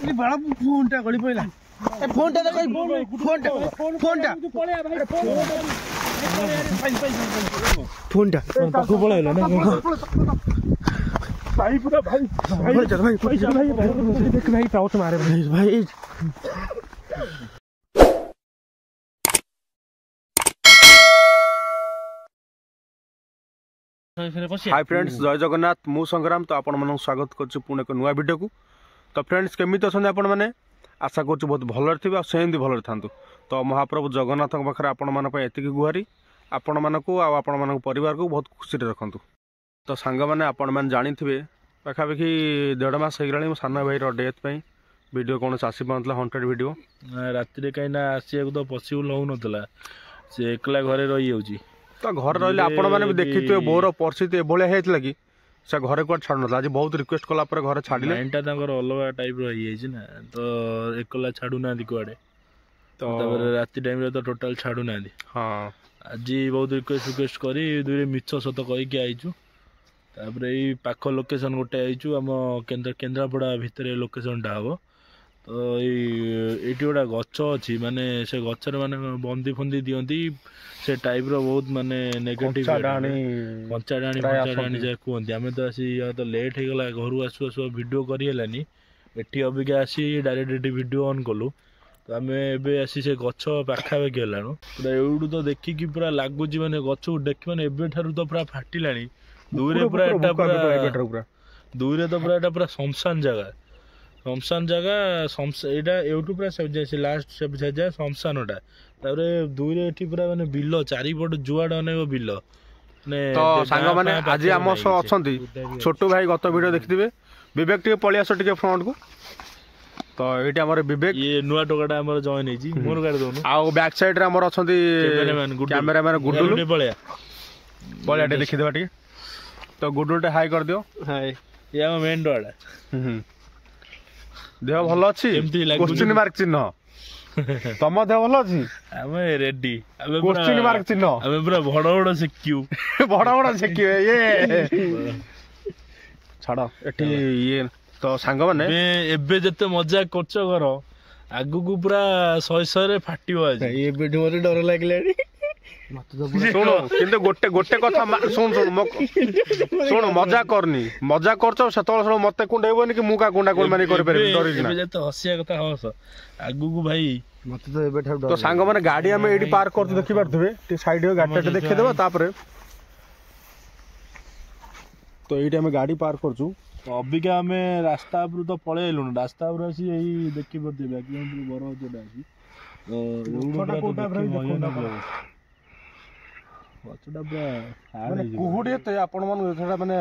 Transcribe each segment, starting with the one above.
ये बड़ा फोन टा गली पड़ला ए फोन टा देखो फोन टा पाखु पळैला ना भाई पूरा भाई देख भाई टाउट मारे भाई हाय फ्रेंड्स जय जगन्नाथ मु संग्राम तो आपण मन स्वागत कर पुणे एक नुआ वीडियो को। तो फ्रेंड्स केमित अच्छा आपण मैंने आशा कर बहुत भलर थे सेमती भलर था। तो महाप्रभु जगन्नाथ पाखे आपण मानी गुहारी आपण मानक आपण मान परिवार को बहुत खुशी रखु। तो सांग मैंने आपण मैंने जानी थे पाखापाखि 1.5 मास हो मो सान भाई डेथ पे वीडियो कौन आसी पाला 100 वीडियो राति कहीं आसा तो पसिबल हो ना से एकला घरे रही जाऊँगी। तो घर रही आपण मैंने देखी थे बोर परिस्थिति एभलिया होता कि से घरे कौन छाड़ ना आज बहुत रिक्वेस्ट कला घर छाड़े माइंड अलग टाइप रही ना तो एकला छाड़ू ना कड़े तो राति टाइम तो टोटाल छाड़ू ना। हाँ आज बहुत रिक्वेस्ट करी दुई मिछ सत कहीकि आईचु तापर पाख लोकेशन गोटे आईचु आम केन्द्रापड़ा भितर लोकेशन टा हम। तो ये गोटा गच अच्छी माने से गचर माने बंदी फंदी दियंती से टाइप रो बहुत माने नेगेटिव कंचा डाणी जाए कहते आम तो आसी तो लेट हो गला घर आसु आसु वीडियो करेलानी एटी अबिका आसी डायरेक्ट वीडियो ऑन कलु। तो आम एबे आसी से गच पाखापाखि हेलाणु पूरा एवडू तो देखिकी पूरा लगुच माने गच देख माने एबे ठारू तो पूरा फाटिलाणी दूरे पूरा एटा पूरा दूरे तो पूरा एटा पूरा शमशान जगह एटा एवटू पूरा से लास्ट से जाए शमशानटा तारे दूरे एठी पूरा माने बिल चारिपट जुआड अनेक बिल ने तो सांग माने आज आम सह अछंती छोटू भाई गत वीडियो देखिथिबे विवेक टिके पळि आसो टिके फ्रंट को। तो एटी हमर विवेक ये नुआ टोकाटा हमर जॉइन हेजी मोर गाडी दोनो आ बैक साइड रे हमर अछंती कैमरामैन गुडुलु पळिया टे देखि देबा टिके। तो गुडुलटे हाई कर दियो हाय ये हम मेन डोडा देह भल अच्छी क्वेश्चन मार्क चिन्ह तम देह भल अच्छी आम रेडी क्वेश्चन मार्क चिन्ह आम पूरा बड़ बड़ सेक्यू बड़ सेक्यू ये छाड़ एठी ये तो सांग माने एबे जते मजा करछ घर आगु को पूरा 100 फाटिबो आज ये वीडियो मते डर लागलानी सुनो किंतु गोटे कथा सुन सुन मजा करनी मजा करछ सेतल सुन मते कुंडेबोनी कि मुका कुंडा कोन माने कर परबे डरी ना जते हसिया कथा हस आगु को भाई मते तो एबे तो सांग माने गाड़ी हम एडी पार्क करते देखि परथबे टी साइड हो गाड़ी देखे देबा तापरे तो एडी हम गाड़ी पार्क करछु। अबिका हमें रास्ता पर तो पळे आइलु रास्ता पर आसी एई देखि परथबे बैकग्राउंड बरो जोडा आसी तो छोटा कोटा भाई कुहुडी ते आपण मन सेटा माने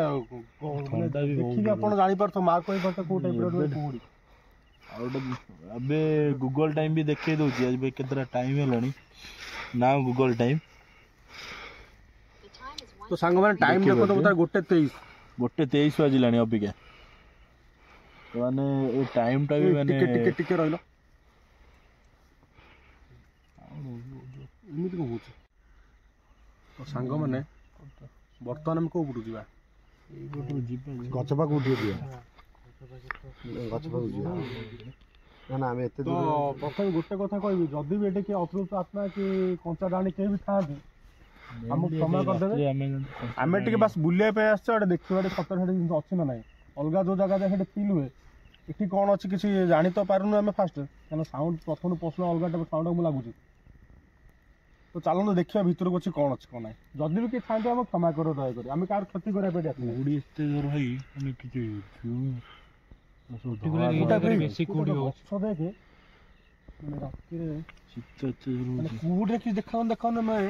देखि आपण जानि परथो मार्क कोइ परथो को टाइप रो कुहुडी अबे गूगल टाइम भी देखे दोची आज बे केतरा टाइम हेलानी ना गूगल टाइम। तो सांग माने टाइम देखो तो बता गोटे 23 बाजिलानी अबिका तो माने ए टाइम टा भी माने टिके रहलो इमिति को होछ। तो सांग माने बर्तमान हम को बुटु जीवा गछ पाक उठी दिया गछ पाक जीवा ना ना हम एते तो प्रथम गोटे कथा कहबी जदी भी एटे के अतृप्त आत्मा कि कंचा डाणी के भी थाती हम क्षमा कर देबे हमें टिके बस बुलिया पे आछो एटे देखिबाटे सतर हेटे जिंस अछि ना नाही अलगा जो जगह हेटे फील हुए एठी कोन अछि किछि जानि तो पारुनु हमें फास्ट काना साउंड प्रथम प्रश्न अलगा साउंड मु लागुची। तो चलो देखिए भीतर को अच्छी कौन अच्छी कौन है जदि भी किए था हम क्षमा करो दया कर आम कार क्षति करा पे उड़ी एते जोर भाई माने किछि बेसी कुडी हो देखे माने रात रे चित्त एते जोर माने कुडी कि देखाउन मैं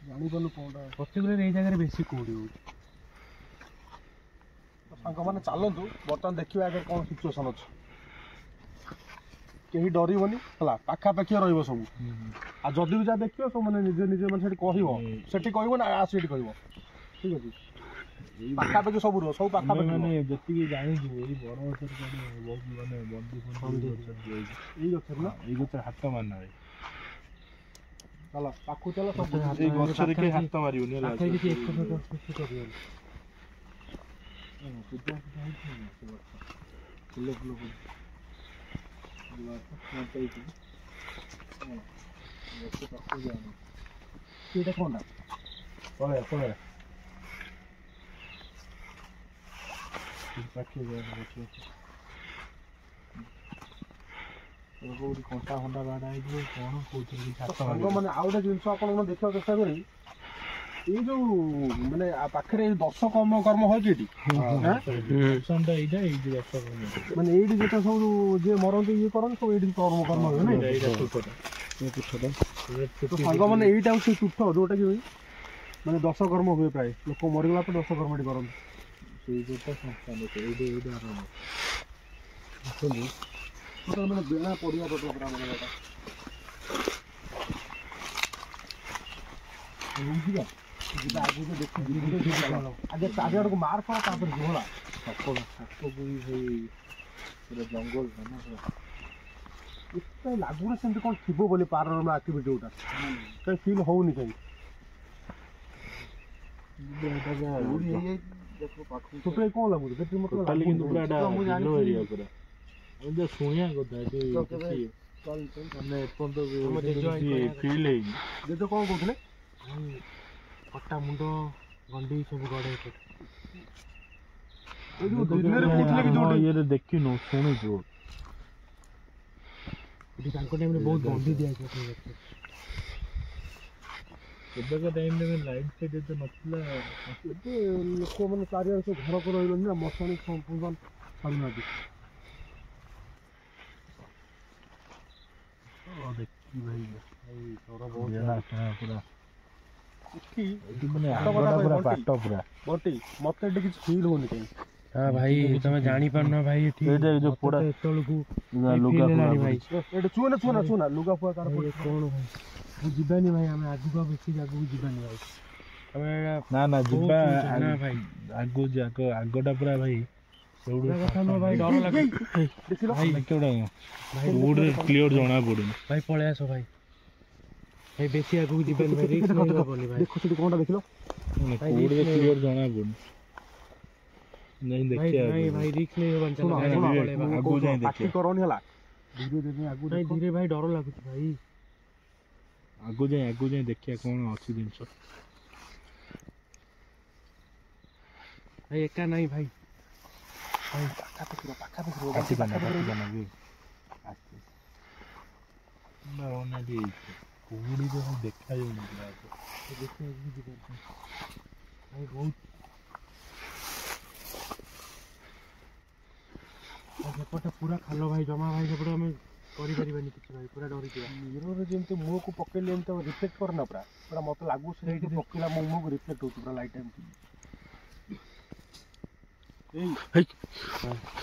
जानि पनु कोडा पर्टिकुलर ए जगह रे बेसी कुडी हो। तो संग माने चलंतु बर्तन देखिबा आगे कोन सिचुएशन अछि केही डरिबनी हला पाखा पाखी रहइबो सब आ जदि भी जा देखियो सब माने निजे निजे माने सेठी कहइबो सेठी कहइबो ना आ सेठी कहइबो ठीक अछि पाखा पाखी सब रो सब पाखा पाखी माने जति की जानि जो एई बड़ होतर कोन बहुत माने बंदी एई गछर ना एई गछर हाथ मारना रे हला पाखु चला सब एई गछर के हाथ मारिबो ने आखे कि 100 करियो ଏଇଟା କଣଟା ପଳେଇବା ପଳେଇବା କୋଉଠି କଣ୍ଟା ଫଣ୍ଟା ବାଡ଼ା ହେଇଯିବ କଣ କହୁଥିଲି ସାଙ୍ଗମାନେ ଆଉ ଗୋଟେ ଜିନିଷ ଆପଣ ଦେଖିବାକୁ ଚେଷ୍ଟା କରି ଏଇ ଯୋଉ ମାନେ ପାଖରେ ଏଇ ଦଶ କର୍ମ ହଉଛି ଏଠି ଏଇଟା ଏଇ ଯୋଉ ଦଶ ମାନେ ଏଇଠି ଯେତେ ସବୁ ଯିଏ ମରନ୍ତି ଇଏ କରନ୍ତି ସବୁ ଏଇଠି କର୍ମ ହୁଏ ନାଇଁ ସାଙ୍ଗମାନେ ଏଇଟା ହଉଛି ତୁଠ ଯୋଉଟା କି ମାନେ ଦଶ କର୍ମ ହୁଏ ପ୍ରାୟ ଲୋକ ମରିଗଲା ପରେ ଦଶ କର୍ମ ଏଠି କରନ୍ତି ସେଇ ଯୋଉଟା ସଂସ୍ଥା ଏଇଟା ଏଇଟା ଆରମ୍ଭ ମାନେ ବେଳା ପଡ଼ିବା କଥା ପୁରା ମାନେ ଯିବା ଆଗକୁ ଦେଖି ଆଗେ ଚାରିଆଡ଼କୁ ମାର କର ତାପରେ ଝୋଳା ସାପ ବି ସେଇ ପୁରା ଜଙ୍ଗଲ ନା ଏତେ ଲାଗୁନି ସେମିତି କ'ଣ ଥିବ ବୋଲି ପାରାନର୍ମାଲ ଆକ୍ଟିଭିଟି ଯୋଉଟା କାହିଁ ଫିଲ୍ ହଉନି କାହିଁ ଟୋଟାଲି କ'ଣ ଲାଗୁଛି ଟୋଟାଲି କିନ୍ତୁ ପୁରା ଏଇଟା ଶୁଣିବା କଥା ମାନେ ଏପର୍ଯ୍ୟନ୍ତ ଫିଲ୍ ହେଇନି ଜେଜେ କ'ଣ କହୁଥିଲେ କଟା ମୁଣ୍ଡ ଗଣ୍ଡି ସବୁ ଗଡ଼େଇ ଇଏରେ ଦେଖିନୁ ଶୁଣିଛୁ ଏଠି ତାଙ୍କ ଟାଇମ୍ରେ ବହୁତ ଗଣ୍ଡି ଦିଆଯାଇଥିଲା ଏବେକା ଟାଇମ୍ରେ ଲାଇଟ୍ ଫାଇଟ୍ ଏତେ ନଥିଲା ଏବେ ଲୋକମାନେ ଚାରିଆଡ଼େ ସବୁ ଘର କରି ରହିଲେଣି ନା ମଶାଣି ଛାଡ଼ୁନାହାନ୍ତି ଦେଖି ଭାଇ ପୁରା ବଣ୍ଟି ମତେ ଏଠି କିଛି ଫିଲ୍ ହଉନି କାହିଁ ଭାଇ ତମେ ଜାଣିପାରୁନ ଭାଇ ଏଠି ଏତେବେଳକୁ ଏଠି ଛୁଆ ଲୁଗା ଫୁଆ କାହାର କ'ଣ ଭାଇ ଯିବାନି ଭାଇ ଆମେ ଆଗକୁ ବେଶୀ ଆଗକୁ ଯିବାନି ଭାଇ ଆମେ ନା ଯିବା ଭାଇ ଆଗକୁ ଆଗଟା ପୁରା ଭାଇ ଭାଇ ଡର ଲାଗୁଛି କ୍ଲିୟର ଜଣା ପଡୁନି ଭାଇ ପଳେଇ ଆସ ଭାଇ ଭାଇ ବେଶୀ ଆଗକୁ ଯିବାନି ଭାଇ ରିସ୍କ ନେଇହବନି ଭାଇ ଦେଖ ସେଠି କ'ଣଟା ଦେଖିଲ କ୍ଲିୟର ଜଣା ପଡୁନି ନାଇଁ ଦେଖିଆ ଭାଇ ରିସ୍କ ନେଇହବନି ଆଗକୁ ଯାଇ ଦେଖିଆ କରନି ହେଲା ଧୀରେ ଭାଇ ଡର ଲାଗୁଛି ଭାଇ ଆଗକୁ ଯାଇ ଦେଖିଆ କ'ଣ ଅଛି ଜିନିଷ ଭାଇ ଏକା ନାହିଁ ଭାଇ ଦେଖାଯାଉନି ଭାଇ ବହୁତ ସେପଟେ ପୁରା ଖାଲ ଭାଇ ଜମା ଭାଇ ସେପଟେ ଆମେ କରିପାରିବାନି କିଛି ଭାଇ ପୁରା ଡରିଯିବା ମିରରରେ ଯେମିତି ମୁହଁକୁ ପକେଇଲେ ଏମିତି ରିଫ୍ଲେକ୍ଟ କରେ ନା ପୁରା ପୁରା ମତେ ଲାଗୁଛି ସେଇଠି ପକେଇଲା ମୋ ମୁହଁକୁ ରିଫ୍ଲେକ୍ଟ ହଉଛି ପୁରା ଲାଇଟ୍ ଏମିତି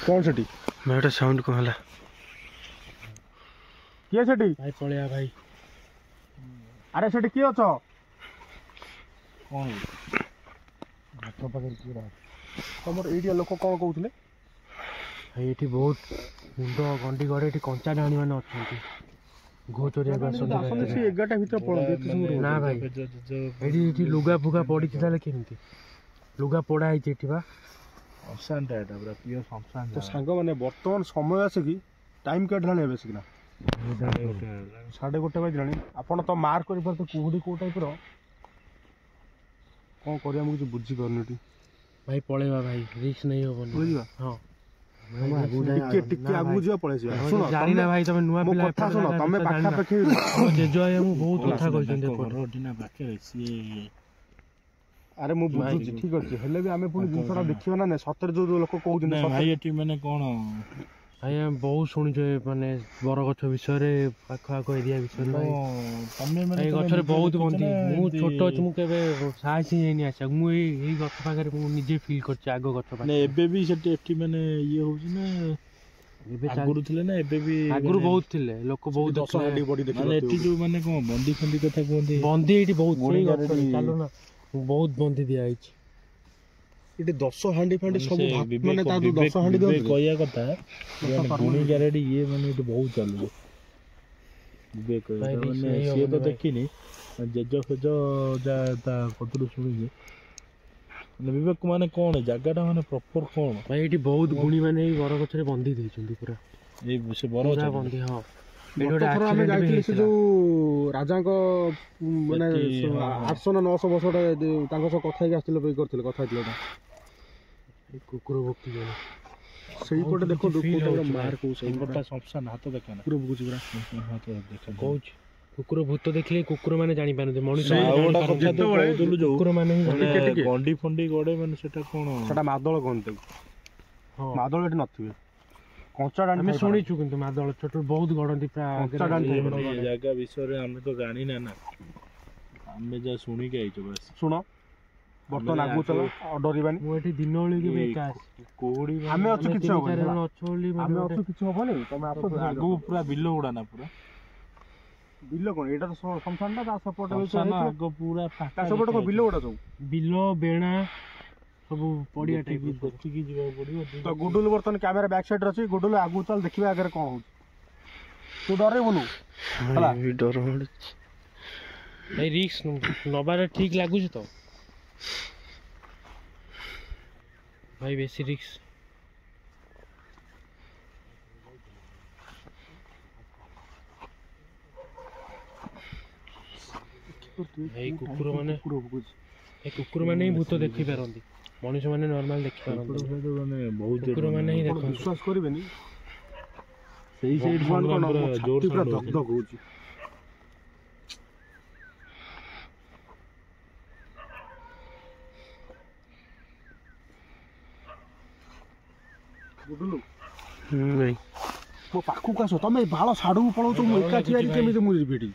କ'ଣ ସେଠି ଗୋଟେ ସାଉଣ୍ଡ କ'ଣ ହେଲା କିଏ ସେଠି ଭାଇ ପଳେଇବା ଭାଇ ଆରେ ସେଠି କିଏ ଅଛ କ'ଣ ଘାଟ ପାଖରେ କିଏ ତମର ଏଇଠିଆ ଲୋକ କ'ଣ କହୁଥିଲେ ଭାଇ ଏଠି ବହୁତ ମୁଣ୍ଡ ଗଣ୍ଡି ଗଡ଼େ ଏଠି କଞ୍ଚା ଡାହାଣୀ ମାନେ ଅଛନ୍ତି ଘୋ ଚୋରିବାକୁ ଆସନ୍ତି ସେ 11ଟା ଭିତରେ ପଳନ୍ତି ନା ଭାଇ ଏଠି ଲୁଗା ଫୁଗା ପଡ଼ିଛି ତାହେଲେ କେମିତି ଲୁଗା ପୋଡ଼ା ହେଇଛି ଏଠି ବା ଶ୍ମଶାନଟା ଏଇଟା ପୁରା ପ୍ରିୟ ଶ୍ମଶାନ ତ ସାଙ୍ଗମାନେ ବର୍ତ୍ତମାନ ସମୟ ଆସିକି ଟାଇମ୍ କେତେ ହେଲାଣି ଏବେ ଆସିକିନା 1:30 ବାଜିଲାଣି ଆପଣ ତ ମାର୍କ କରିପାରୁଥିବେ କୁହୁଡ଼ି କେଉଁ ଟାଇପ୍ର କ'ଣ କରିବା ମୁଁ କିଛି ବୁଝିପାରୁନି ଏଠି ଭାଇ ପଳେଇବା ଭାଇ ରିସ୍କ ନେଇ ହବନି ବୁଝିବା ହଁ ଟିକେ ଆଗକୁ ଯିବା ପଳେଇଯିବା ଶୁଣ ଜାଣିନା ଭାଇ ତମେ ନୂଆ ପିଲା କଥା ଶୁଣ ତମେ ପାଖାପାଖି ଜେଜ ମୁଁ ବହୁତ କଥା କହିଛନ୍ତି ଆରେ ମୁଁ ବୁଝୁଛି ଠିକ ଅଛି ହେଲେ ବି ଆମେ ପୁଣି ଜିନିଷଟା ଦେଖିବା ନା ନାଇଁ ସତରେ ଯୋଉ ଲୋକ କହୁଛନ୍ତି ଭାଇ ଏଠି ମାନେ କ'ଣ ଭାଇ ଆମେ ବହୁତ ଶୁଣିଛୁ ମାନେ ବରଗଛ ବିଷୟରେ ପାଖ ଆଖ ଏରିଆ ବିଷୟରେ ଏଇ ଗଛରେ ବହୁତ ବନ୍ଧି ମୁଁ ଛୋଟ ଅଛି ମୁଁ କେବେ ସାହସ ହେଇନି ଆସିବାକୁ ମୁଁ ଏଇ ଗଛ ପାଖରେ ମୁଁ ନିଜେ ଫିଲ୍ କରିଛି ଆଗ ଗଛ ପାଖରେ ଏବେ ବି ସେଠି ଏଠି ମାନେ ଇଏ ହଉଛି ନା ଏବେ ଆଗରୁ ଥିଲେ ନା ଏବେ ବି ଆଗରୁ ବହୁତ ଥିଲେ ଲୋକ ବହୁତ ଏଠି ଯୋଉ ମାନେ କ'ଣ ବନ୍ଦି ଫନ୍ଦି କଥା କୁହନ୍ତି ବନ୍ଦି ଏଇଠି ବହୁତ ଚାଲୁ ନା ବହୁତ ବନ୍ଦି ଦିଆହେଇଛି ଏଠି 10 ହାଣ୍ଡି ଫାଣ୍ଡି ସବୁ ମାନେ ତା ଯୋଉ 10 ହାଣ୍ଡି ଦିଅନ୍ତି କହିବା କଥା ଗୁଣି ଗାରେଡି ଇଏ ମାନେ ଏଠି ବହୁତ ଚାଲୁଛି ମାନେ ସିଏ ତ ଦେଖିନି ଜେଜ ଫେଜ ଯା ତା କତରୁ ଶୁଣିକି ବିବେକ ମାନେ କ'ଣ ଜାଗାଟା ମାନେ ପ୍ରପର କ'ଣ ଭାଇ ଏଠି ବହୁତ ଗୁଣି ମାନେ ଏଇ ବରଗଛରେ ବନ୍ଧି ଦେଇଛନ୍ତି ପୁରା ଏଇ ସେ ବର ପୁରା ବନ୍ଧି। ହଁ ଏଠି ଗୋଟେ ଗତଥର ଆମେ accident ବି ଯାଇଥିଲେ ସେ ହେଇଥିଲା। ଯୋଉ ରାଜାଙ୍କ ମାନେ ସେଠି, ହଁ, ହଁ। 800 ନା 900 ବର୍ଷ ତାଙ୍କ ସହ କଥା ହେଇକି ଆସିଥିଲେ କରିଥିଲେ କଥା ହେଇଥିଲେ ଏଇଟା। ଏଇ କୁକୁର ଭୋକ୍ତି ଜଣେ ସେଇପଟେ ବହୁତ ଦେଖନ୍ତୁ କିଛି feel କୋଉଟା ହଉଛି ମାର୍କ କୋଉ ସେଇପଟଟା ଶମଶାନ ହାତ ଦେଖାନା କୁକୁର ଭୁକୁଛି ପୁରା। ହାତ ଦେଖା କହୁଛି କୁକୁର ଭୂତ ଦେଖିଲେ କୁକୁର ମାନେ ଜାଣିପାରନ୍ତି ମଣିଷ ଆଉ ଗୋଟେ କଥା ଜାଣିପାରନ୍ତି। ତୁ କହୁଥିଲୁ ଯୋଉ କୁକୁର ମାନେ ହିଁ ମାନେ ଟିକେ ଟିକେ। ଗଣ୍ଡି ଫଣ୍ଡି ଗଡେ ମାନେ ସେଟା କ'ଣ ସେଟା ମାଦଳ କୁହନ୍ତି ତାକୁ। ହଁ ମାଦଳ ଏଠି ନଥିବେ କଞ୍ଚା ଡାଣ୍ଡି ଆମେ ଥାଇପାରନ୍ତି। ଶୁଣିଛୁ କିନ୍ତୁ ମାଦଳ ଛୋଟ ବହୁତ ଗଡନ୍ତି ପ୍ରାୟ କଞ୍ଚା ଡାଣ୍ଡି ଏଇ ଥାଇପାରନ୍ତି। ମାନେ ଜାଗା ବିଷୟରେ ଆମେ ତ ଜାଣିନା ନା ଆମେ ଯାହା ଶୁଣିକି ଆଇଛୁ ବାସ୍ ଶୁଣ ବର୍ତ୍ତମାନ ଆଗକୁ ଚାଲ ଆଉ ଡରିବାନି। ମୁଁ ଏଠି ଦିନ ବେଳକୁ କେବେ ଏକା ଆସିଛି। କୋଉଠି ଆମେ ଅଛୁ କିଛି ତିନି ହବନି ଚାରି ହେଲା। ଜଣ ଅଛୁ ବୋଲି ମାନେ ଆମେ ଗୋଟେ ଅଛୁ କିଛି ହବନି ତମେ ଆସ ଆଗକୁ ପୁରା ବିଲ ଗୁଡା ନା ପୁରା ବିଲ କଣ ଏଇଟା ତ ଶମଶାନଟା ତା ସେପଟେ ଶମଶାନ ଆଗ ପୁରା ତା ସେପଟେ କଣ ବିଲ ଗୁଡା ସବୁ। ବିଲ ବେଣା ସବୁ ପଡିଆ ଦେଖିକି ଟାଇପ ଦେଖିକି ଯିବାକୁ ପଡିବ ତ ଗୁଡୁଲୁ ବର୍ତ୍ତମାନ କ୍ୟାମେରା ବ୍ୟାକ୍ ସାଇଡରେ ଅଛି। ଗୁଡୁଲୁ ଆଗକୁ ଚାଲ ଦେଖିବା ଆଗରେ କଣ ହଉଛି। ତୁ ଡରେଇବୁନୁ ହେଲା। ଡର ମାଡୁଛି ଭାଇ ରିକ୍ସ ନବାଟା ଠିକ ଲାଗୁଛି ତ ଭାଇ ବେଶୀ ରିକ୍ସ। ଏଇ କୁକୁର ମାନେ ହିଁ ଭୂତ ଦେଖି ପାରନ୍ତି ମଣିଷ ମାନେ ନର୍ମାଲ ଦେଖି ପାରନ୍ତି ମାନେ ବହୁତ କୁକୁର ମାନେ ହିଁ ଦେଖନ୍ତି। ବିଶ୍ୱାସ କରିବେନି ସେଇ ସାଇଡ୍ ଭଗବାନ କଣ ଆମର ମୋ ଜୋର ଛାତି ପୁରା sound ଧକ ହଉଛି। ଧକ ହଉଛି। ଗୁଡୁଲୁ ଭାଇ ମୋ ପାଖକୁ ଆସ ତମେ ବାଳ ସାଡୁକୁ ପଳଉଛ ମୁଁ ଏକା ଠିଆ ହେଇଛି କେମିତି ମୁଁ ଯିବି ଏଠି।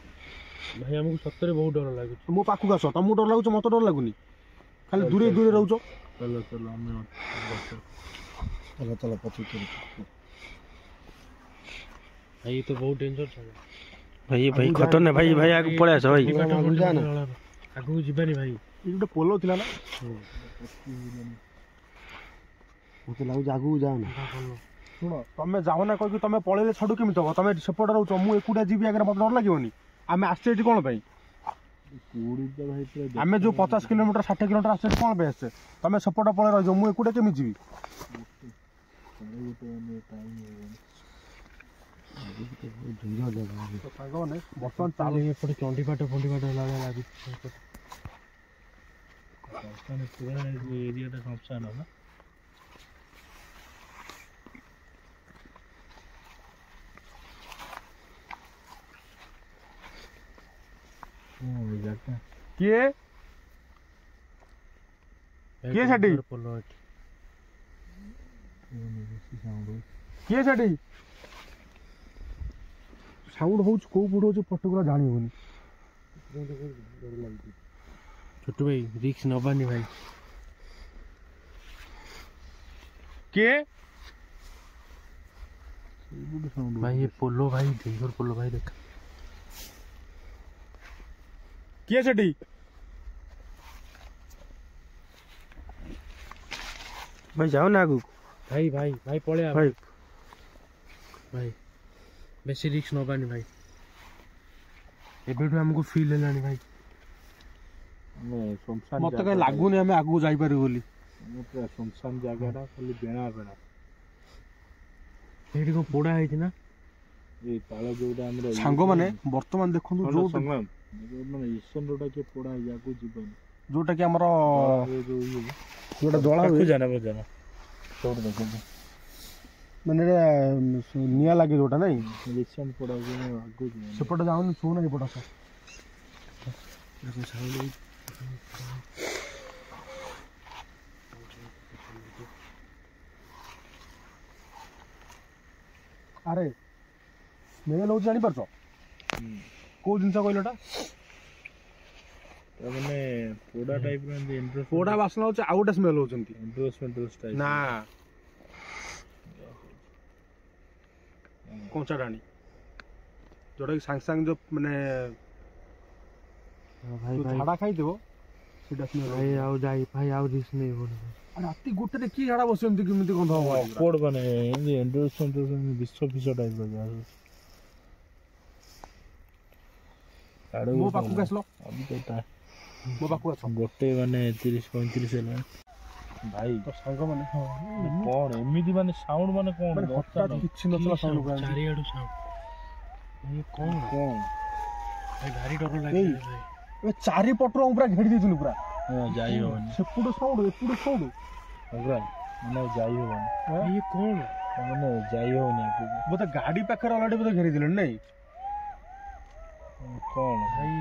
ଭାଇ ଆମକୁ ସତରେ ବହୁତ ଡର ଲାଗୁଛି। ମୋ ପାଖକୁ ଆସ ତମକୁ ଡର ଲାଗୁଛି ମତେ ଡର ଲାଗୁନି ଖାଲି ଦୂରେ ଦୂରେ ରହୁଛ। ଚାଲ ଚାଲ ଆମେ ଚାଲ ଚାଲ ପଛକୁ ଭାଇ ତ ବହୁତ ଡେଞ୍ଜର ଥାଏ भाई भाई खतरना भाई भाई आगे पड़े आस भाई ଆଗକୁ ଯିବାନି ଭାଇ। ଏଇ ଗୋଟେ ପୋଲ ଥିଲା ନା मते लागु आगु जाओ ना ଶୁଣ ତମେ ଯାଅ ନା କହିକି ତମେ ପଳେଇଲେ ଛାଡୁ କେମିତି ହବ। ତମେ ସେପଟେ ରହୁଛ ମୁଁ ଏକୁଟିଆ ଯିବି ଆଗରେ ମତେ ଡର ଲାଗିବନି। ଆମେ ଆସିଛେ ଏଠି କଣ ପାଇଁ। ଆମେ ଯୋଉ 50 କିଲୋମିଟର 60 କିଲୋମିଟର ଆସିଛେ କଣ ପାଇଁ ଆସିଛେ। ତମେ ସେପଟେ ପଳେଇ ରହିଛ ମୁଁ ଏକୁଟିଆ କେମିତି ଯିବି। ସାଙ୍ଗମାନେ ବର୍ତ୍ତମାନ ଚାଲୁ ଏପଟେ ଚଣ୍ଡିପାଟ ଫଣ୍ଡିପାଟ ହେଲା ଭଳିଆ ଲାଗୁଛି। ପୁରା ଏରିଆଟା ଶମଶାନ ନା କିଏ କିଏ ସେଠି ପୋଲ ଏଠି କିଏ ସେଠି ସାଉଣ୍ଡ ହଉଛି କୋଉ ପଟେ ହଉଛି ପର୍ଟିକୁଲାର ଜାଣି ହଉନି। ଛୋଟ ଭାଇ ରିକ୍ସ ନବାନି ଭାଇ। କିଏ ଭାଇ ये पोलो भाई डेंजर पोलो भाई देख କିଏ ସେଠି भाई जाओ ना आगु भाई भाई भाई पड़े भाई भाई बेसी रिक्स नबानी भाई एबेठू हमको फील हेलानी भाई ଶମଶାନ ମତେ କାହିଁ ଲାଗୁନି ଆମେ ଆଗକୁ ଯାଇପାରିବୁ ବୋଲି। ପୁରା ଶମଶାନ ଜାଗାଟା ଖାଲି ବେଣା ବେଣା ଏଇଠି କଣ ପୋଡ଼ା ହେଇଛି ନା ଏଇ ପାଳ ଯୋଉଟା ଆମର ସାଙ୍ଗମାନେ ବର୍ତ୍ତମାନ ଦେଖନ୍ତୁ ଯୋଉଟା ସଂଗ୍ରାମ ମାନେ ଇସନ ରୋଡା କିଏ ପୋଡ଼ା ହେଇଛି ଆଗକୁ ଯିବନି ଯୋଉଟା କି ଆମର ଯୋଉ ଯୋଉଟା ଜଳା ହୁଏ ଜାନା ବଜାନା ସଉଟ ଦେଖନ୍ତୁ ମାନେ ଏଇଟା ନିଆଁ ଲାଗେ ଯୋଉଟା ନାଇଁ ଇସନ ପୋଡ଼ା ଆଗକୁ ଯିବନି ସେପଟେ ଯାଉନି ଶୁଣ ଏପଟେ ଆସ। ଆରେ ସ୍ମେଲ ହଉଛି ଜାଣିପାରୁଛ କୋଉ ଜିନିଷ କହିଲ ଏଟା ମାନେ ପୋଡ଼ା ଟାଇପର ଏମିତି ପୋଡ଼ା ବାସ୍ନା ହଉଛି ଆଉ ଗୋଟେ ସ୍ମେଲ ହଉଛନ୍ତି ଏଣ୍ଡୋସ୍ ଟାଇପ ନା କଞ୍ଚା ଡାଣି ଯୋଉଟା କି ସାଙ୍ଗେ ସାଙ୍ଗେ ଯୋଉ ମାନେ भाई ଯୋଉ भाई ଝାଡ଼ା ଖାଇଥିବ ସେଇଟା ସ୍ମେଲ भाई आओ जाई भाई आओ रिक्स नहीं बोल ରାତି ଗୋଟେରେ କିଏ ଝାଡ଼ା ବସି ଏମିତି କେମିତି ଗନ୍ଧ ହବ ଅକୱାର୍ଡ ମାନେ ଏମିତି ଏଣ୍ଡୋସ୍ ବିଷ ଫିସ ଟାଇପର ମୋ ପାଖକୁ ଆସିଲ ଯାହା ମୋ ପାଖକୁ ଆସ ଗୋଟେ ମାନେ 30-35 ହେଲାଣି ଭାଇ ତ ସାଙ୍ଗମାନେ କଣ ଏମିତି ମାନେ ସାଉଣ୍ଡ ମାନେ କଣ ହଠାତ୍ କିଛି ନଥିଲା ସାଉଣ୍ଡ ପୁରା ଚାରିଆଡୁ ସାଉଣ୍ଡ ଭାଇ କଣ କଣ ଭାଇ ଭାରି ଡର ଲାଗେ ଭାଇ ଏ ଚାରିପଟରୁ ପୁରା ଘେରି ଦେଇଥିଲୁ ପୁରା ଯାଇ ହବନି ସେପଟୁ ସାଉଣ୍ଡ ଏପଟୁ ସାଉଣ୍ଡ ପୁରା ମାନେ ଯାଇ ହବନି ଭାଇ କଣ ମାନେ ଯାଇ ହବନି ଆଗକୁ ବୋଧେ ଗାଡି ପାଖରେ ଅଲରେଡି ବୋଧେ ଘେରି ଦେଲେଣି ନାଇଁ କଣ ଭାଇ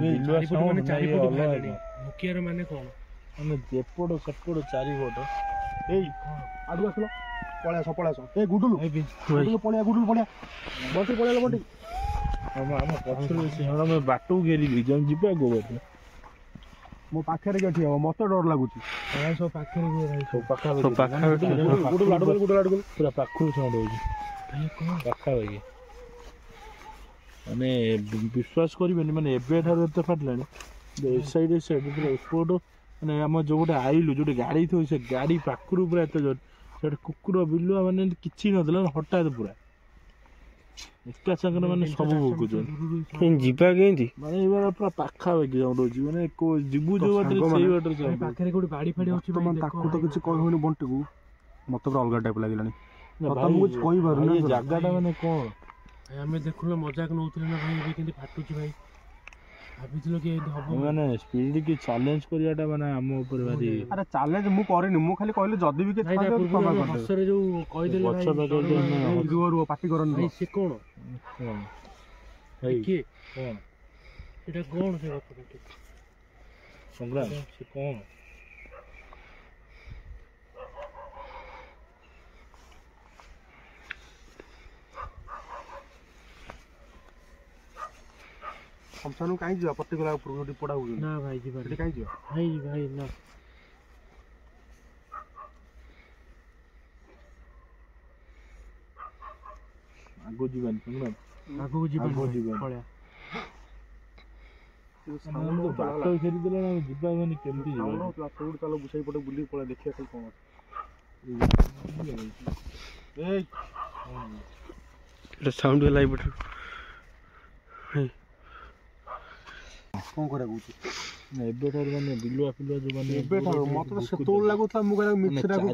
ବିଲୁଆ ସାଉଣ୍ଡ ଚାରିପଟୁ ଅଲଗା ବାହାରିଲାଣି ମୁଖିଆର ମାନେ କଣ ମାନେ ଏପଟ ସେପଟ ଚାରିପଟ ଏଇ ଆଡୁ ଆସିଲ ପଳେଇ ଆସ ଏ ଗୁଡୁଲୁ ପଳେଇଆ ଗୁଡୁଲୁ ପଳେଇଆ ବଣ୍ଟି ପଳେଇଲ ବଣ୍ଟି ଆମ ପଛରେ ଆମେ ବାଟକୁ ଘେରି ଦେଇଛୁ ଆମେ ଯିବା ଆଗ ବାଟ ମୋ ପାଖରେ କିଏ ଠିଆ ହବ ମତେ ଡର ଲାଗୁଛି ସବୁ ପାଖରେ ସବୁ ପାଖାପାଖି ପୁରା ପାଖରୁ ସାଉଣ୍ଡ ହଉଛି ପାଖାପାଖି ମାନେ ବିଶ୍ୱାସ କରିବେନି ମାନେ ଏବେଠାରୁ ଏତେ ଫାଟିଲାଣି ଏ ସାଇଡ୍ ପୁରା ଏପଟ ମାନେ ଆମର ଯୋଉ ଗୋଟେ ଆଇଲୁ ଯୋଉଠି ଗାଡି ଥିବ ସେ ଗାଡି ପାଖରୁ ପୁରା ଏତେ ଜୋର ସେଠି କୁକୁର ବିଲୁଆ ମାନେ ଏମିତି କିଛି ନଥିଲା ହଠାତ୍ ପୁରା ଏକା ସାଙ୍ଗରେ ମାନେ ସବୁ ଭୋଗୁଛନ୍ତି ଯିବା କେମିତି ମାନେ ଏଇଭଳିଆ ପୁରା ପାଖାପାଖି ସାଉଣ୍ଡ ହଉଛି ମାନେ ଯିବୁ ଯୋଉ ବାଟରେ ସେଇ ବାଟରେ ସାଉଣ୍ଡ ପାଖରେ କୋଉଠି ବାଡି ଫାଡି ଅଛି ତାକୁ ତ କିଛି କହିବନି ବଣ୍ଟିକୁ ମତେ ପୁରା ଅଲଗା ଟାଇପ ଲାଗିଲାଣି ମୁଁ କିଛି କହିପାରୁନି ଏ ଜାଗାଟା ମାନେ କଣ ଆମେ ଦେଖୁନ ମଜାକ ନଉଥିଲେ ନା ଭାଇ ଏବେ କେମିତି ଫାଟୁଛି ଭାଇ ଭାବିଥିଲ କି ଏମିତି ହବ ମାନେ ସ୍ପିଡ କି ଚ୍ୟାଲେଞ୍ଜ କରିବାଟା ମାନେ ଆମ ଉପରେ ଭାରି ଆରେ ଚ୍ୟାଲେଞ୍ଜ ମୁଁ କରିନି ମୁଁ ଖାଲି କହିଲି ଯଦି ବି କିଛି ହସରେ ଯୋଉ କହିଦେଲେ ଗଛ ରୁହ ପାଟି କରନି ଭାଇ ସେ କଣ ଭାଇ କିଏ କଣ ଏଟା କଣ ସେ ଗଛ ସଂଗ୍ରାମ ସେ କଣ ଶମଶାନକୁ କାହିଁ ଯିବା ପର୍ଟିକୁଲାର ଉପରକୁ ଯୋଉଠି ପଢା ହଉଛି ନା ଭାଇ ଯିବା ସେଠି କାହିଁ ଯିବା ଭାଇ ନା ଆଗକୁ ଯିବାନି ସଂଗ୍ରାମ ଆଗକୁ ଯିବାନି ପଳେଇବା ବାଟ ଫେରିଦେଲେ ଆମେ ଯିବା ମାନେ କେମିତି ଯିବା ସେଇଠୁ ଚାଲ ସେଇପଟେ ବୁଲିକି ପଳେଇବା ଦେଖିବା ଖାଲି କଣ ଅଛି ସାଉଣ୍ଡ ହେଲା ଏଇପଟରୁ କଣ କରିବାକୁ କହୁଛି ଏବେଠାରୁ ମାନେ ବିଲୁଆ ଫିଲୁଆ ଯୋଉ ମାନେ ଏବେଠାରୁ ମତେ ତ ସେତେବେଳେ ଲାଗୁଥିଲା ମୁଁ କହିଲା ମିଛଟାକୁ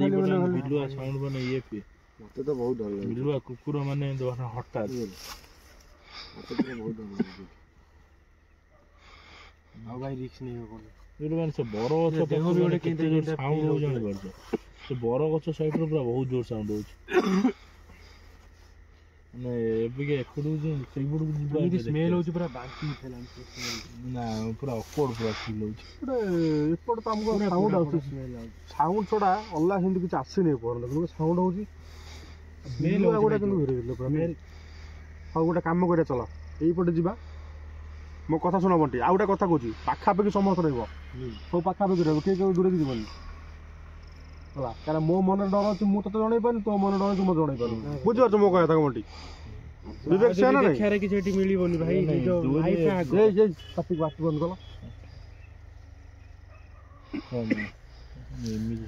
ବିଲୁଆ ସାଉଣ୍ଡ ମାନେ ଇଏ ଫିଏ ମତେ ତ ବହୁତ ଡର ଲାଗୁଛି ବିଲୁଆ କୁକୁର ମାନେ ହଠାତ୍ ମତେ ତ ବହୁତ ଡର ଲାଗୁଛି ଆଉ ଭାଇ ରିକ୍ସ ନେଇ ହବନି ଯୋଉଠି ମାନେ ସେ ବର ଗଛ କେତେ ଜୋର ସାଉଣ୍ଡ ହଉଛି ଜାଣିପାରୁଛ ସେ ବର ଗଛ ସାଇଡରେ ପୁରା ବହୁତ ଜୋର ସାଉଣ୍ଡ ହଉଛି ମାନେ ଏବେ ଏପଟକୁ ସେଇପଟକୁ ଯିବା ସ୍ମେଲ ହଉଛି ପୁରା ବାନ୍ତି ଉଠେଇଲାଣି ନା ପୁରା ଅକୱାର୍ଡ ପୁରା ଫିଲ୍ ହଉଛି ଏପଟେ ତ ଆମକୁ ସାଉଣ୍ଡ ଆସୁଛି ସାଉଣ୍ଡ ଛଡା ଅଲଗା ସେମିତି କିଛି ଆସିନି ଏପର୍ଯ୍ୟନ୍ତ କିନ୍ତୁ ସାଉଣ୍ଡ ହଉଛି ଗୋଟେ କିନ୍ତୁ ଆଉ ଗୋଟେ କାମ କରିବା ଚାଲ ଏଇପଟେ ଯିବା ମୋ କଥା ଶୁଣ ବଣ୍ଟି ଆଉ ଗୋଟେ କଥା କହୁଛି ପାଖାପାଖି ସମସ୍ତେ ରହିବ ସବୁ ପାଖାପାଖି ରହିବ କିଏ କେଉଁ ଦୂରେକି ଯିବନି ହେଲା କାରଣ ମୋ ମନରେ ଡର ଅଛି ମୁଁ ତତେ ଜଣେଇ ପାରୁନି ତୋ ମନରେ ଡର ଅଛି ମୁଁ ଜଣେଇ ପାରୁନି ବୁଝିପାରୁଛୁ ମୋ କହିବା କଥା ବଣ୍ଟି ବିବେକ ସେ ନା ଦେଖିବାରେ କିଛି ଏଠି ମିଳିବନି ଭାଇ ଏମିତି ବନ୍ଦ କଲ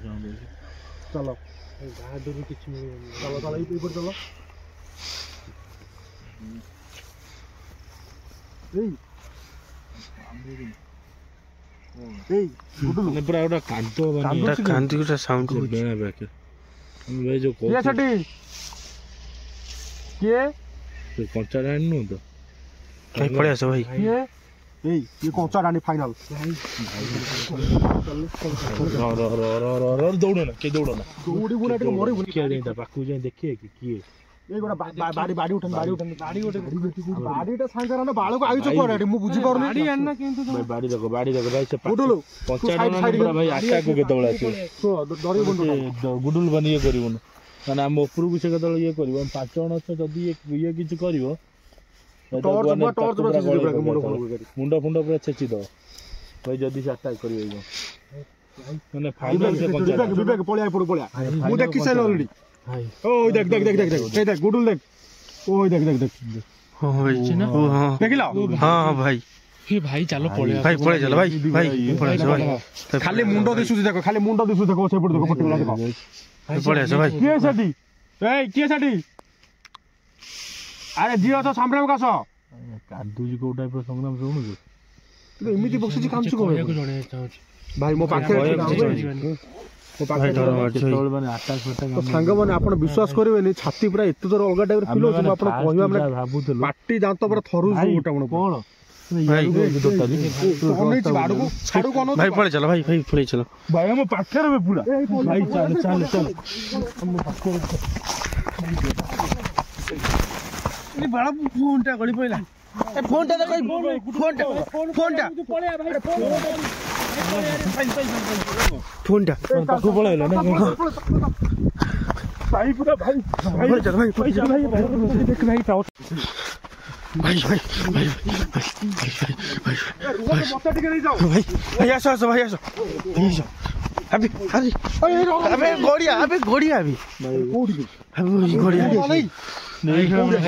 ସାଉଣ୍ଡ ହଉଛି ଚାଲ ବାହାଦୁର କିଛି ମିଳିବନି ଚାଲ ଚାଲ ଏଇପଟେ ଚାଲ ପୁରା ଗୋଟେ କାନ୍ଦ କାନ୍ଦି ଗୋଟେ ସାଉଣ୍ଡ ହଉଛି ଭାଇ ଯୋଉ କିଏ କଞ୍ଚା ରାଣୀ ନୁହଁ ତ ପଳେଇ ଆସ ଭାଇ ଇଏ କଞ୍ଚା ରାଣୀ ଫାଇନାଲ ଦୌଡନା କିଏ ଦୌଡନା ଦୌଡ଼ିବୁ ନା ଟିକେ ମରିବୁ ପାଖକୁ ଯାଇ ଦେଖିବେ କି କିଏ ବାଡି ଉଠେନି ବାଡିଟା ସାଙ୍ଗରେ ବାଳକୁ ଆଇଛ କୁଆଡେ ମୁଁ ବୁଝିପାରୁନି ବାଡି ଦେଖ ଭାଇ ସେ ଭାଇ ଆଟାକୁ କେତେବେଳେ ଆସିବ ଗୁଡୁଲ ବାନି ଇଏ କରିବୁନି ମାନେ ଆମ ଉପରକୁ ସେ କେତେବେଳେ ଇଏ କରିବ 5 ଜଣ ଅଛ ଯଦି ଇଏ କିଛି କରିବ ମୁଣ୍ଡ ଫୁଣ୍ଡ ପୁରା ଛେଚି ଦବ ଭାଇ ଯଦି ସେ ଆଟାକ୍ କରିବ ମାନେ ବିବେକ ପଳେଆ ମୁଁ ଦେଖି ସାରିଲି ଅଲରେଡି देख गुडुल देख ओ देख देखिल हाँ भाई भाई चलो भाई पळे चलो भाई भाई खाली मुंडो दिसुची देखो खाली मुंडो दिसु देखो सेपट देखो पट्टी देखो पळे आस भाई किए सेठी किए सेठी अरे जियो तो सामने कास कादुजी को टाइप रो संग्राम सुनु तू एमिति बसिची काम छु को भाई मो पाखे ଭାଇ ଡର ମାଡୁଛି ଭାଇ। ମାନେ ଆଟାକ ଫାଟାକ ତ ସାଙ୍ଗମାନେ ଆପଣ ବିଶ୍ୱାସ କରିବେନି ଛାତି ପୁରା ଏତେ ଜୋର ଅଲଗା ଟାଇପର ଫିଲ୍ ହଉଛି ମୁଁ ଆପଣ କହିବା ମାନେ ଭାବୁଥିଲୁ ପାଟି ଦାନ୍ତ ପୁରା ଥରୁଛି ଗୋଟେ ଆପଣ କଣ ଭାଇ ଭାଇ ପଳେଇ ଚାଲ ଭାଇ ଭାଇ ପଳେଇ ଚାଲ ଭାଇ ଆମ ପାଖରେ ବି ପୁରା ଭାଇ ଚାଲ ଚାଲ ଚାଲ ଫୋନଟା ଗଳି ପଇଲା ଫୋନଟା ଦେଖ ଫୋନଟା ଫୋନଟା ପାଖକୁ ପଳେଇଲା ନା ଭାଇ ପୁରା ଭାଇ ପଳେଇ ଚାଲ ଭାଇ ପଳେଇ ଚାଲ ଭାଇ देख भाई ଭାଇ ଭାଇ ଭାଇ ମତେ ଟିକେ ନେଇ ଯାଅ ଭାଇ ଭାଇ ଆସ ଆସ ଭାଇ ଆସ আবে আরে আবে গড়িয়া আবে କୋଉଠି গড়িয়া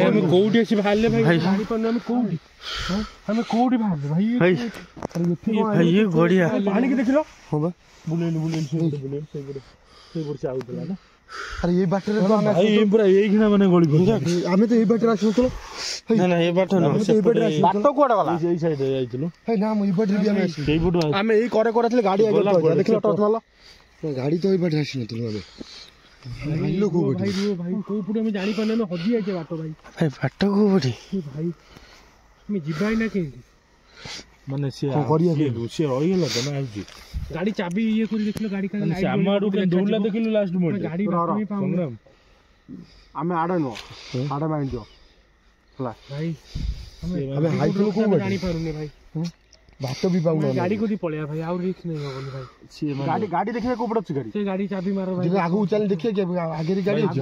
ଆମେ କୋଉଠି ଅଛି ବାହାରିଲେ ଭାଇ ଭାଇ। ଜାଣିପାରୁନୁ ଆମେ କୋଉଠି ଆମେ କୋଉଠି ବାହାରିଲେ ଭାଇ ভাই ভাই ये গড়িয়া ପାଣି କି ଦେଖିଲ ହଁ ବା ଆଉଥିଲା ନା ଆରେ ଏଇ ବାଟରେ ତ ଆମେ ଭାଇ ପୁରା ଏଇଖିଣା ମାନେ ଗଳି ପଡିଲା ଆମେ ତ ଏଇ ବାଟରେ ଆସିନଥିଲୁ ନା ନା ଏ ବାଟ ନା ବାଟ କୁଆଡେ ଗଲା ଏଇ ସାଇଡରେ ଯାଇଥିଲୁ ଭାଇ ନା ମୁଁ ଏଇ ବାଟରେ ବି ଆମେ ଆସିଲୁ ସେଇପଟୁ ଆମେ ଏଇ କରେ ଥିଲେ ଗାଡି ଆଗରେ ଗଲା ତ କୁଆଡେ? ଦେଖିଲ ଟର୍ଚ ମାରଲା ଗାଡି ତ ଏଇ ବାଟରେ ଆସିନଥିଲୁ ଆମେ ଭାଇଲୋ କୋଉ ଭାଇ ରୁହ ଭାଇ କୋଉ ପଟେ ଆମେ ଜାଣିପାରୁନୁ ଆମେ ହଜି ଯାଇଛେ ବାଟ ଭାଇ ভাই বাট কোটি ଭାଇ ଆମେ ଯିବା ନା କେମିତି ମାନେ ସିଏ କଣ କରିବା ସିଏ ରହିଗଲା ତ ନା ଆଉଛି ଗାଡି ଚାବି ଇଏ କରି ଦେଖିଲ ଗାଡି କାଲି ସେ ଆମ ଆଡୁ ଦୌଡ଼ିଲା ଦେଖିଲୁ ଲାଷ୍ଟ ମୋମେଣ୍ଟ ଗାଡି ବାଟ ହିଁ ପାଉନି ସଂଗ୍ରାମ ଆମେ ଆଡେ ନୁହଁ ଆଡେ ମାଇଣ୍ଡ ଦିଅ ଭାଇ ଆମେ ହାଇଥିଲୁ କୋଉ ବାଟେ ଜାଣିପାରୁନି ଭାଇ ଭାତ ବି ପାଉନୁ ଗାଡି କୋଉଠି ପଳେଇବା ଭାଇ ଆଉ ରିକ୍ସ ନେଇ ହବନି ଭାଇ ସିଏ ଗାଡି ଦେଖିବା କୋଉ ପଟେ ଅଛି ଗାଡି ସେ ଗାଡି ଚାବି ମାର ଭାଇ ଯଦି ଆଗକୁ ଚାଲି ଦେଖିବା କି ଆଗରେ ଗାଡି ଅଛି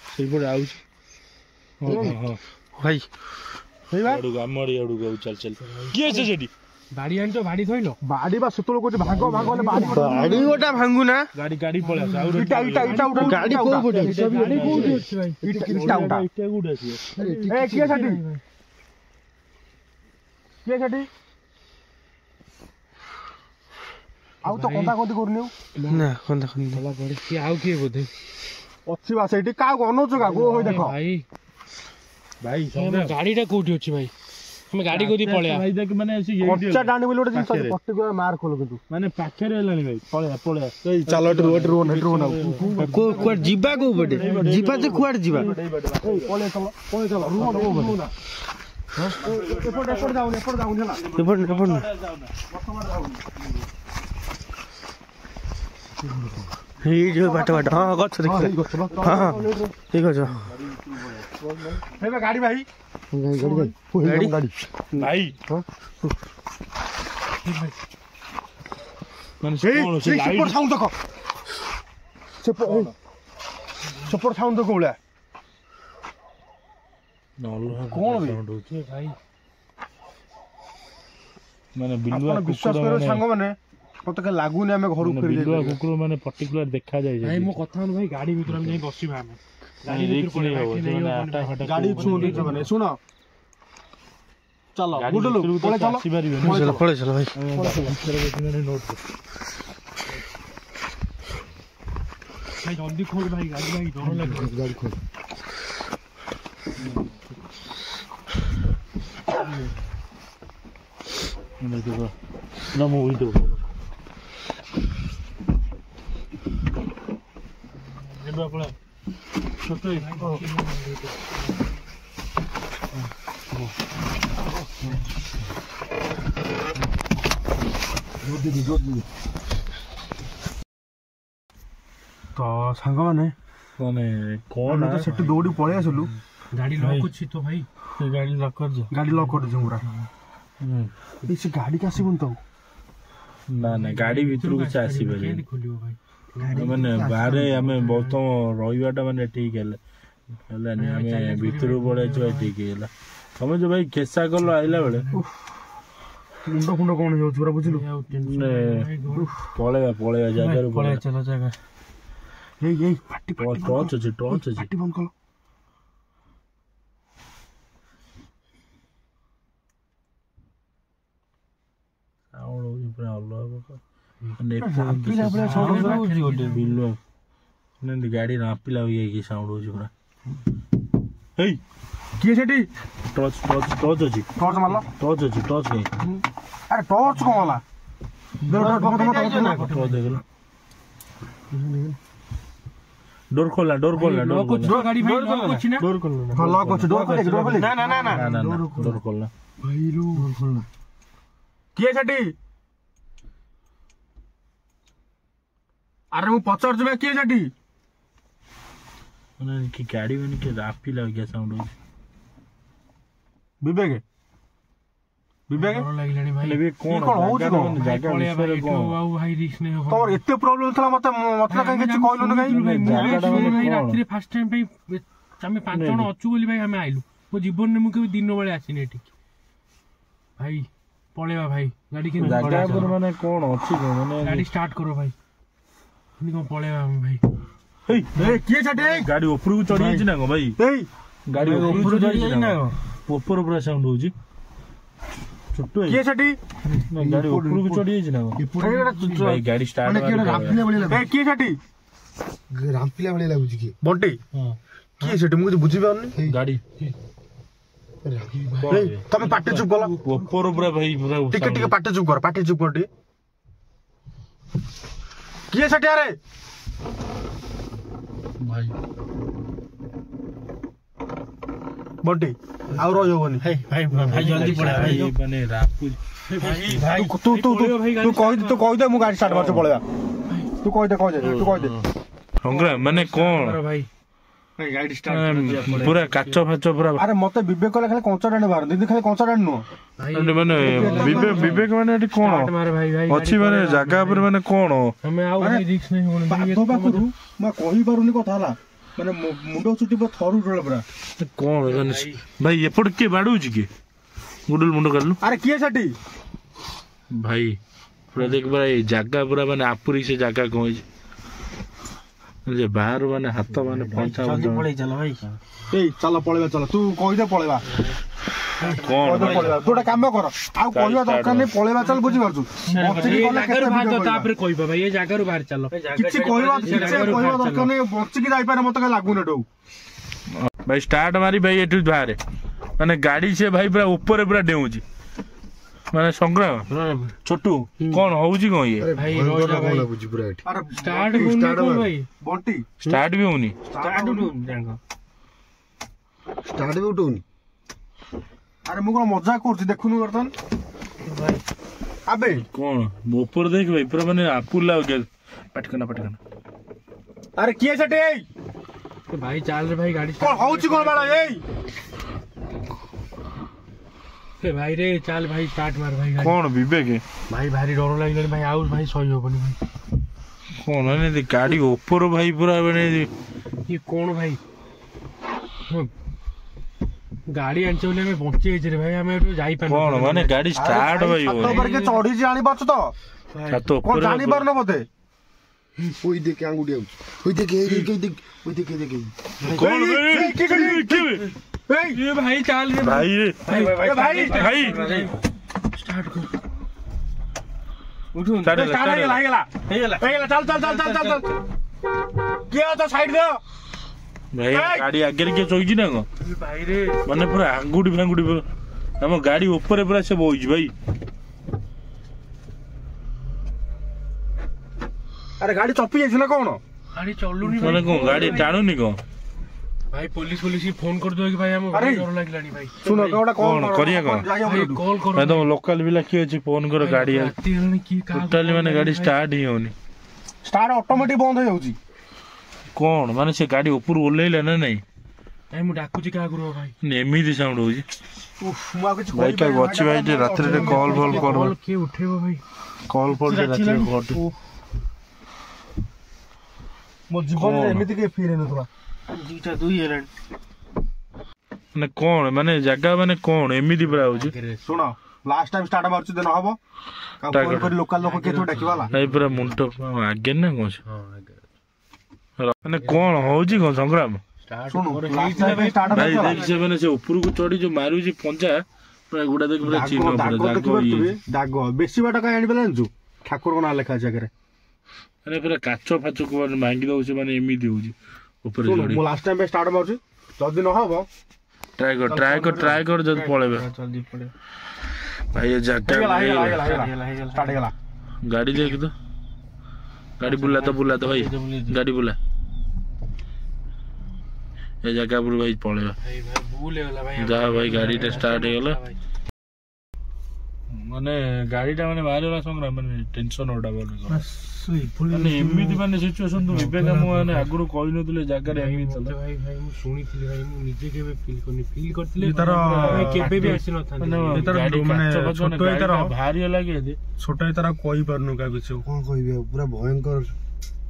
ସେଇପଟେ ଆଉଛି ହଁ ভাই ଆଡକୁ ଆମ ଆଡକୁ ଆଉ ଚାଲ ଚାଲ କିଏ ଅଛି ସେଠି ବାଡି ଆଣିଛ ବାଡି ଧୋଇଲ ବାଡି ବା ସେତେବେଳେ କହୁଛି ଭାଗ ହେଲେ ବାଡି গাড়ি গোটা ভাঙ্গু না ଗାଡି ପଳେଇ ଆସ ଆଉ ଇଟା ଉଠା গাড়ি কোউ পটে ଗାଡି କୋଉଠି ଅଛି ଭାଇ ଇଟା ଉଠା ଇଟା କୋଉଠି ଆସିବ କିଏ ସେଠି କିଏ ସେଠି ଆଉ ତ କନ୍ଦା କନ୍ଦି କରୁନି না কোনটা কোনটা କିଏ ଆଉ କିଏ ବୋଧେ ଅଛି ବା ସେଇଠି କାହାକୁ ଅନଉଛୁ କାହାକୁ ହୋଇ ଦେଖ ଭାଇ ଭାଇ ଗାଡିଟା କୋଉଠି ଅଛି ଭାଇ ଆମେ ଗାଡି କୋଉଠି ପଳେଇବା ଭାଇ ଦେଖ ମାନେ ଅଛି କଞ୍ଚା ଡାଣି ବୋଲି ଗୋଟେ ଜିନିଷ ପାଖରେ। ପର୍ଟିକୁଲାର ମାର ଖୋଲ କିନ୍ତୁ ମାନେ ପାଖରେ ହେଲାଣି ଭାଇ ପଳେଇବା ଚାଲ ଏଠି ରୁହ কুয়ার জিবা কোউ পটে জিবা যে কুয়ার জিবা ପଳେଇ ଚାଲ ରୁହ ଏପଟେ ଯାଉନି ହେଲା এপট এপট না এই যে বাট বাট হ্যাঁ গছ দেখি হ্যাঁ হ্যাঁ ঠিক আছে ହେବେ ଗାଡି ଭାଇ গাড়ি ଭାଇ ମାନେ କଣ ସେ ସେପଟ ଲାଇଟ୍ ସାଉଣ୍ଡ ଦେଖ ସେପଟ ସାଉଣ୍ଡ ଦେଖ ଭଳିଆ କଣ ସାଉଣ୍ଡ ହଉଛି ଭାଇ ମାନେ ବିଲୁଆ ଆପଣ ବିଶ୍ୱାସ କରିବେ ସାଙ୍ଗମାନେ ମତେ କାହିଁ ଲାଗୁନି ଆମେ ଘରକୁ ଫେରି ବିଲୁଆ ଯାଇଛୁ କୁକୁର ମାନେ ପର୍ଟିକୁଲାର ଦେଖାଯାଏ ଭାଇ ମୋ କଥା ହଉନି ଭାଇ ଗାଡି ଭିତରେ ଆମେ ଯାଇ ବସିବା ଆମେ ଗାଡି ଭିତରେ ରିକ୍ସ ନେଇ ହବ ନେଇ ସେମାନେ ହବନି ଆଟା ଫାଟା ଗାଡି ଛୁଅନ୍ତି ସେମାନେ ଶୁଣ ଚାଲ ଗୁଡଲୁ ପଳେଇ ଚାଲ ଆସିପାରିବେନି চলো পড়ে চলো ভাই ଭାଇ ଜଲ୍ଦି ଖୋଲ ଭାଇ ଗାଡି ଭାଇ ଡର ଲାଗିବ ଗାଡି ଖୋଲ ନା ମୁଁ ଉଇଦେବ ବିଲୁଆ ପଳା ଛୋଟ ତ ସାଙ୍ଗମାନେ ମାନେ ଆମେ କଣ ତ ସେଠି ଦୌଡ଼ି ପଳେଇ ଆସିଲୁ ଗାଡି ଲକ୍ ଅଛି ତ ଭାଇ ସେ ଗାଡି ଲକ୍ କରିଛ ଗାଡି ଲକ୍ କରିଦେଇଛୁ ପୁରା ସେ ଗାଡିକି ଆସିବୁନି ତ ନା ନା ଗାଡି ଭିତରକୁ କିଛି ଆସିପାରିବନି କେମିତି ଖୋଲିବ ଭାଇ ମାନେ ବାହାରେ ଆମେ ବହୁତ ରହିବାଟା ମାନେ ଠିକ ହେଲାନି ଆମେ ଭିତରକୁ ପଳେଇଛୁ ଭାଇ ଠିକ ହେଇଗଲା ତମେ ଯୋଉ ଭାଇ କେସା କଲ ଆଇଲା ବେଳେ ମୁଣ୍ଡ ଫୁଣ୍ଡ କଣ ହେଇଯାଉଛି ପୁରା ବୁଝିଲୁ ପଳେଇବା ଜାଗାରୁ ପଳେଇବା ପଳେଇବା ଚାଲ ଜାଗା ଏଇ ପାଟି ଟର୍ଚ୍ଚ ଅଛି ପାଟି ବନ୍ଦ କଲ ସାଉଣ୍ଡ ହଉଛି ପୁରା ଅଲଗା ବିଲୁଆ ଗାଡି ରାମ୍ପିଲା ହେଇକି ସାଉଣ୍ଡ ହଉଛି ପୁରା ହେଇ କିଏ ସେଠି ଟର୍ଚ୍ଚ ଅଛି ଟର୍ଚ ମାରଲ ଟର୍ଚ୍ଚ ଅଛି ଟର୍ଚ୍ଚ କାଇଁ ଆରେ ଟର୍ଚ କଣ ହେଲା डोर खोलना डोर खोलना डोर खोलना गाड़ी भाई लॉक अछि ना डोर खोलना हां लॉक अछि डोर खोले डोर खोले ना ना ना ना ना डोर खोलना भाई रो डोर खोलना किए छटी अरे मु पचर जमे किए छटी माने की गाड़ी में के रापी लग गया साउंड हो विवेक विवेक डर लागलानी भाई भी कौन होउची कोन जागा विषय कौन आउ भाई रिस्क नै हो तोर एते प्रॉब्लम थला मते काहे କିଛି कहलु न काहे भाई रात्रि फर्स्ट टाइम भाई हम 5 जण अछु बोली भाई हम आइलु मो जीवन ने मु के दिन बेले आसीने एठी भाई पळेवा भाई गाड़ी के जागा पर माने कोन अछि को माने गाड़ी स्टार्ट करो भाई नि को पळेवा हम भाई ए किए छटे गाड़ी ऊपर को चढ़ी छि ना गो भाई ए गाड़ी ऊपर को चढ़ी ना ऊपर ऊपर साउंड होजी छोटू किए छटी गाड़ी ऊपर को चढ़ी छि ना गो भाई गाड़ी स्टार्ट माने रामपिला भଳି ए किए छटी रामपिला भଳି लागुची की बंटी हां किए छटी मु बुझी पाउनी गाड़ी ए तमे पाटे चुप गला ऊपर ऊपर भाई पूरा टिके टिके पाटे चुप कर पाटे चुप कर टी किए छटी अरे भाई बंटी आउ रह होनी भाई भाई जल्दी पड़ा भाई माने रापू भाई तू तू तू कह दे मु गाड़ी स्टार्ट मारछ पळेवा तू कह दे संग्राम माने कोन भाई गाड़ी स्टार्ट पूरा काचो फाचो पूरा अरे मते विवेक कहले खाली कंचा डांड बाहर दीदी खाली कंचा डांड नो माने विवेक माने एटी कोन मार भाई भाई अछि माने जागा पर माने कोन हमें आउ भाई रिस्क नै होनी तो बाकरू म कहि पारुनी कथा हला माने मुंडो चुटी पर थरू डळ पूरा कोन माने भाई एपड़ के बाडू छि के गुडल मुंडो करलु अरे किए छटी भाई पूरा देख बरा ए जागा पूरा माने आपुरी से जागा कोइ जे बाहर माने हाथ माने पंचा पड़े चलो भाई ए चल पळेवा चल तू कहि दे पळेवा कोन भाई पळेवा तोटा काम कर आउ कहिवा दरकार नै पळेवा चल बुझी परछु बच्ची गले केते भाई तापर कहबा भाई ये जागा रो बाहर चलो किछि कहिवा दरकार नै बच्ची की जाई पारे मते लागु न डौ भाई स्टार्ट मारी भाई एठु बाहर माने गाड़ी से भाई पूरा ऊपर पूरा डेउची माने संग्राम छोटू कोन होउची कोन ये भाई रोज भाई बुझी पूरा एठी अरे स्टार्ट होनी कोन भाई बंटी स्टार्ट भी होनी स्टार्ट होनी जांगा स्टार्ट भी उठौनी अरे मु कोन मजाक करछि देखुनु वर्तन भाई अबे कोन ऊपर देख भाई पूरा माने आपुर लाग गया पटकना अरे किए छटे भाई चल रे भाई गाड़ी कोन होउची कोन बाळा ए ए भाई रे चल भाई स्टार्ट मार भाई गाड़ी कोन विवेक भाई भारी डर लागले भाई आउ भाई सही होबनी भाई कोन ने गाड़ी ऊपर भाई पूरा माने ये कौन भाई गाड़ी आंचे बोले में पहुंचे रे भाई हमें तो जाई पान कोन माने गाड़ी स्टार्ट भाई छत पर के चढ़ी जानी पाछ तो छत कोन ऊपर जानी पार न बते ओई देख आंगुडी आउ ओई देख ओई देख कोन भाई ए ये भाई चल रे भाई रे भाई भाई स्टार्ट कर उठो स्टार्ट हेला चल किए तो साइड दे भाई गाड़ी आगे के चोइजी ना को भाई रे माने पूरा आंगुडी फांगुडी हम गाड़ी ऊपर पूरा से बोइज भाई अरे गाड़ी चपी जाइछ ना कोन गाड़ी चलुनी माने को गाड़ी टाणुनी को भाई पुलिस की फोन कर दो कि भाई हम अरे डर लागलानी भाई सुनो कोडा कोन करिया कोन भाई कॉल करो मैं तो लोकल भी लखी अछि फोन करो गाड़ी राती हने की का टोटली माने गाड़ी स्टार्ट ही होनी स्टार्ट ऑटोमेटिक बंद हो जाउची कोन माने से गाड़ी ऊपर ओलेला ना नहीं भाई मु डाकुची का करो भाई एमिदी साउंड होजी उफ मु कुछ भाई का अच्छी भाई जे रात रे कॉल फॉल कर कॉल के उठेबो भाई कॉल फॉल जे रात रे घट मो जीवन में एमिति के फील नथला दुईटा दुई हेलन माने कोन माने जगह माने कोन एमिदी पूरा होजी सुनो लास्ट टाइम स्टार्ट मारछु देन हबो का फोन कर लोकल लोक के तो डाकिवाला भाई पूरा मुंटो आगे ना कोन हां माने कोन होजी कोन संग्राम सुनो लास्ट टाइम स्टार्ट भाई मारछु देख से माने से ऊपर को चढ़ी जो मारुजी पंजा पूरा गुडा देख पूरा चिन्ह दाग पूरा देखिबो दाग तबे दाग बेसी बाटा का आनी बेला जानछु ठाकुर को ना लेखा जगह माने पूरा काचो फाचो को मांगी दउ से माने एमिदी होजी ऊपर सुनो चढ़ी मो लास्ट टाइम स्टार्ट मारछु जदी न हबो ट्राई कर जब पळेबे जल्दी पड़े भाई ये जगह हेला स्टार्ट हेला गाड़ी देख तो गाड़ी बुला तो भाई गाड़ी बुला ए जगह पर भाई पड़ेगा जा भाई गाड़ी स्टार्ट हो गला माने गाड़ीटा माने बाहर वाला संग्राम माने टेंशन ओडा माने एमिति माने सिचुएशन तो विवेक माने आगुरो कहि नथिले जागा रे एमिति चला भाई मु सुनिथिले भाई मु निजे केबे फील करथिले तार केबे भी आसी नथान गाड़ी माने छोटो तार भारी लागे छोटा तार कहि परनु का किछ कोन कहबे पूरा भयंकर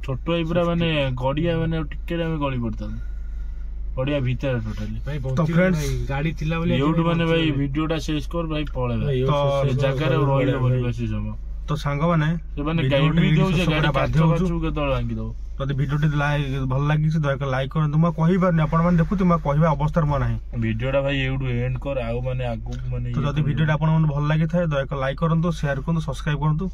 छोटो ही पूरा माने गड़िया माने टिके में गली पड़ता गड़िया भीतर टोटली भाई तो फ्रेंड्स गाड़ी थिला बोले यूट्यूब माने भाई वीडियोटा शेयर कर भाई पळे तो जागा रे रोइलो बोली बसी जम तो सांग माने से माने गाइड भी देउ जे गाड़ी बाध्य होछु के तळ आंगी दो तते वीडियोटी भल लागि से दया लाइक करन तुम कहि परनी आपण माने देखु तुम कहबा अवस्था म नाही वीडियोटा भाई यूट्यूब एंड कर आउ माने आगु माने तो जदी वीडियोटा आपण माने भल लागि थाए दया लाइक करंतु शेयर करंतु सब्सक्राइब करंतु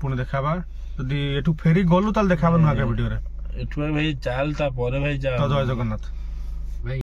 पुणी देखाबा जदी एठु फेरी गलु ताल देखाबा नुआ के वीडियो रे एठु भाई चाल ता परे भाई जा तो जय जगन्नाथ।